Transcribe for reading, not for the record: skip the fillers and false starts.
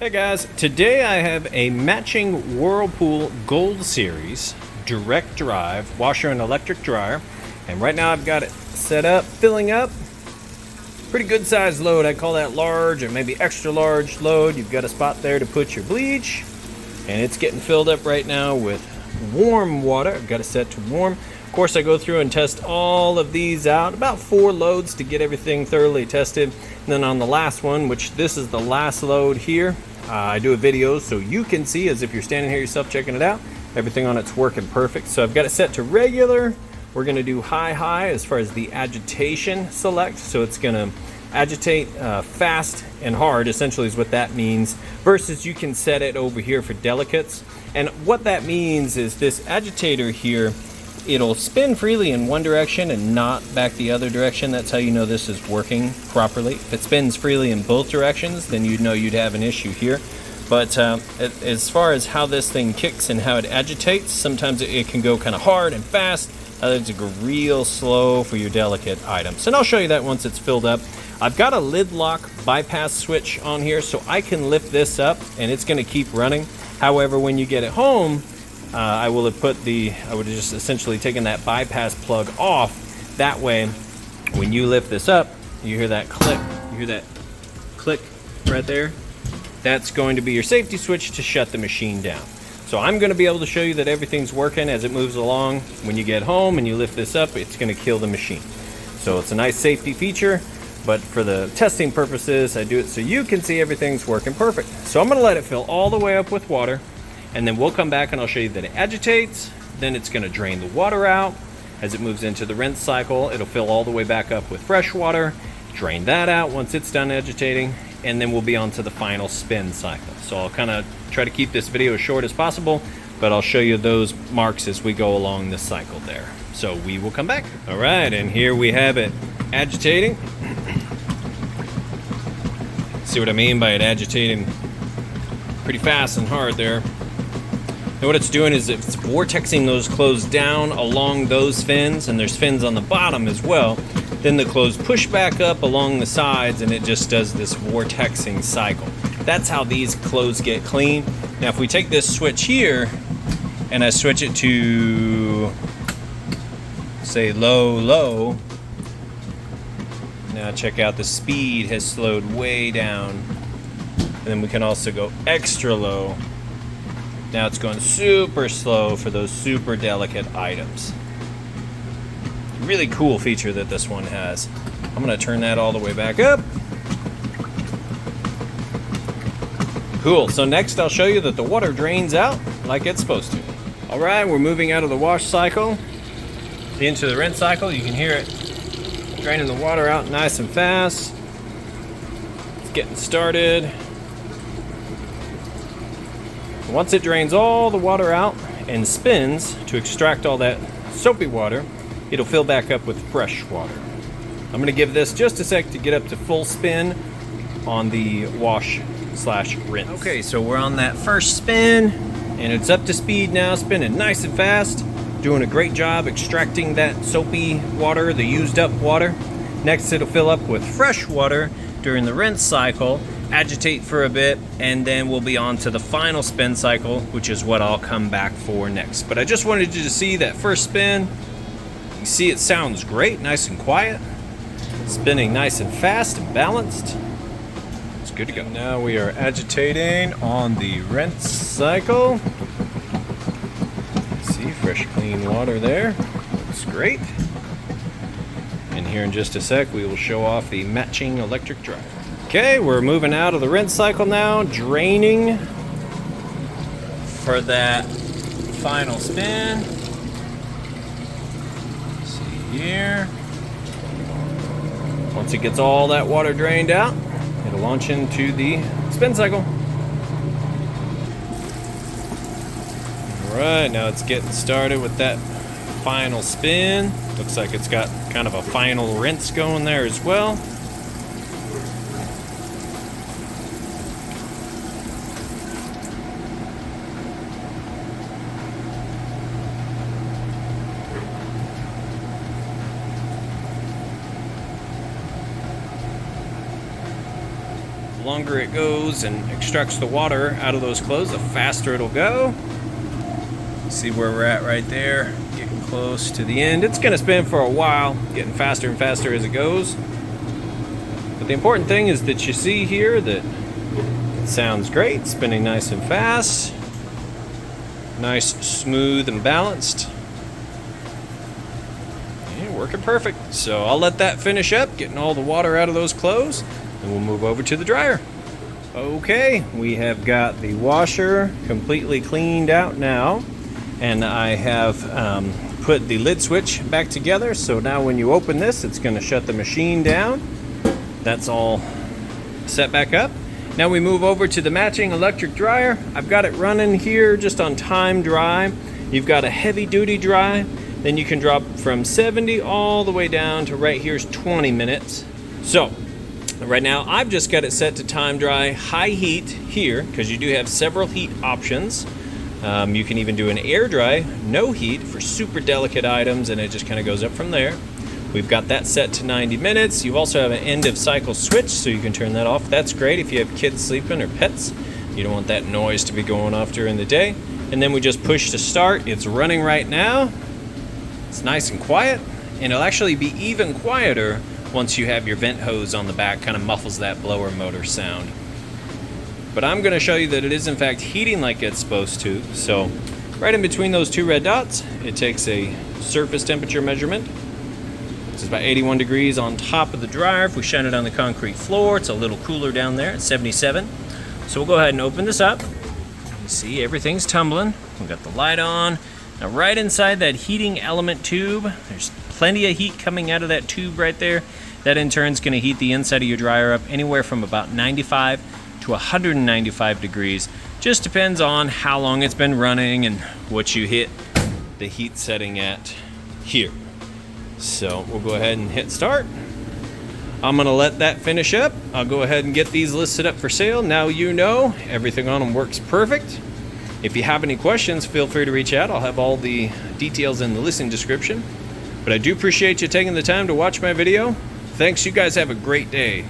Hey guys, today I have a matching Whirlpool Gold Series direct drive washer and electric dryer, and right now I've got it set up, filling up. Pretty good sized load. I call that large or maybe extra large load. You've got a spot there to put your bleach, and it's getting filled up right now with warm water. I've got it set to warm. Of course, I go through and test all of these out, about 4 loads to get everything thoroughly tested. And then on the last one, which this is the last load here, I do a video so you can see, as if you're standing here yourself checking it out, everything on it's working perfect. So I've got it set to regular. We're going to do high as far as the agitation select. So it's going to agitate fast and hard, essentially is what that means, versus you can set it over here for delicates. And what that means is this agitator here, it'll spin freely in one direction and not back the other direction. That's how you know this is working properly. If it spins freely in both directions, then you'd know you'd have an issue here. But as far as how this thing kicks and how it agitates, sometimes it can go kind of hard and fast. Others go real slow for your delicate items. And I'll show you that once it's filled up. I've got a lid lock bypass switch on here, so I can lift this up and it's going to keep running. However, when you get it home, I would have just essentially taken that bypass plug off. That way, when you lift this up, you hear that click. You hear that click right there? That's going to be your safety switch to shut the machine down. So I'm going to be able to show you that everything's working as it moves along. When you get home and you lift this up, it's going to kill the machine. So it's a nice safety feature, but for the testing purposes, I do it so you can see everything's working perfect. So I'm going to let it fill all the way up with water. And then we'll come back and I'll show you that it agitates. Then it's going to drain the water out. As it moves into the rinse cycle, it'll fill all the way back up with fresh water, drain that out once it's done agitating, and then we'll be on to the final spin cycle. So I'll kind of try to keep this video as short as possible, but I'll show you those marks as we go along the cycle there. So we will come back. All right, and here we have it agitating. See what I mean by it agitating pretty fast and hard there. And what it's doing is it's vortexing those clothes down along those fins, and there's fins on the bottom as well. Then the clothes push back up along the sides, and it just does this vortexing cycle. That's how these clothes get clean. Now if we take this switch here and I switch it to, say, low, now check out, the speed has slowed way down. And then we can also go extra low. Now it's going super slow for those super delicate items. Really cool feature that this one has. I'm going to turn that all the way back up. Cool. So next I'll show you that the water drains out like it's supposed to. All right, we're moving out of the wash cycle into the rinse cycle. You can hear it draining the water out nice and fast. It's getting started. Once it drains all the water out and spins to extract all that soapy water, it'll fill back up with fresh water. I'm going to give this just a sec to get up to full spin on the wash/rinse. Okay, so we're on that first spin, and it's up to speed now, spinning nice and fast, doing a great job extracting that soapy water, the used up water. Next, it'll fill up with fresh water during the rinse cycle, agitate for a bit, and then we'll be on to the final spin cycle, which is what I'll come back for next. But I just wanted you to see that first spin. You see it sounds great, nice and quiet, spinning nice and fast and balanced. It's good to go. Now we are agitating on the rinse cycle. See, fresh clean water there. Looks great. And here in just a sec, we will show off the matching electric dryer. Okay, we're moving out of the rinse cycle now, draining for that final spin. See here. Once it gets all that water drained out, it'll launch into the spin cycle. All right, now it's getting started with that final spin. Looks like it's got kind of a final rinse going there as well. longer it goes and extracts the water out of those clothes, the faster it'll go. See where we're at right there, getting close to the end. It's gonna spin for a while, getting faster and faster as it goes. But the important thing is that you see here that it sounds great, spinning nice and fast. Nice, smooth, and balanced. And working perfect. So I'll let that finish up, getting all the water out of those clothes, and we'll move over to the dryer. Okay, we have got the washer completely cleaned out now, and I have put the lid switch back together, so now when you open this, it's going to shut the machine down. That's all set back up. Now we move over to the matching electric dryer. I've got it running here just on time dry. You've got a heavy duty dry, then you can drop from 70 all the way down to right here's 20 minutes. So right now I've just got it set to time dry high heat here, because you do have several heat options. You can even do an air dry, no heat, for super delicate items, and it just kind of goes up from there. We've got that set to 90 minutes. You also have an end of cycle switch, so you can turn that off. That's great if you have kids sleeping or pets. You don't want that noise to be going off during the day. And then we just push to start. It's running right now. It's nice and quiet, and it'll actually be even quieter once you have your vent hose on the back, kind of muffles that blower motor sound. But I'm gonna show you that it is in fact heating like it's supposed to. So right in between those two red dots, it takes a surface temperature measurement. This is about 81 degrees on top of the dryer. If we shine it on the concrete floor, it's a little cooler down there at 77. So we'll go ahead and open this up. You see everything's tumbling. We've got the light on. Now right inside that heating element tube, there's plenty of heat coming out of that tube right there. That in turn is going to heat the inside of your dryer up anywhere from about 95 to 195 degrees. Just depends on how long it's been running and what you hit the heat setting at here. So we'll go ahead and hit start. I'm gonna let that finish up. I'll go ahead and get these listed up for sale. Now you know everything on them works perfect. If you have any questions, feel free to reach out. I'll have all the details in the listing description. But I do appreciate you taking the time to watch my video. Thanks, you guys have a great day.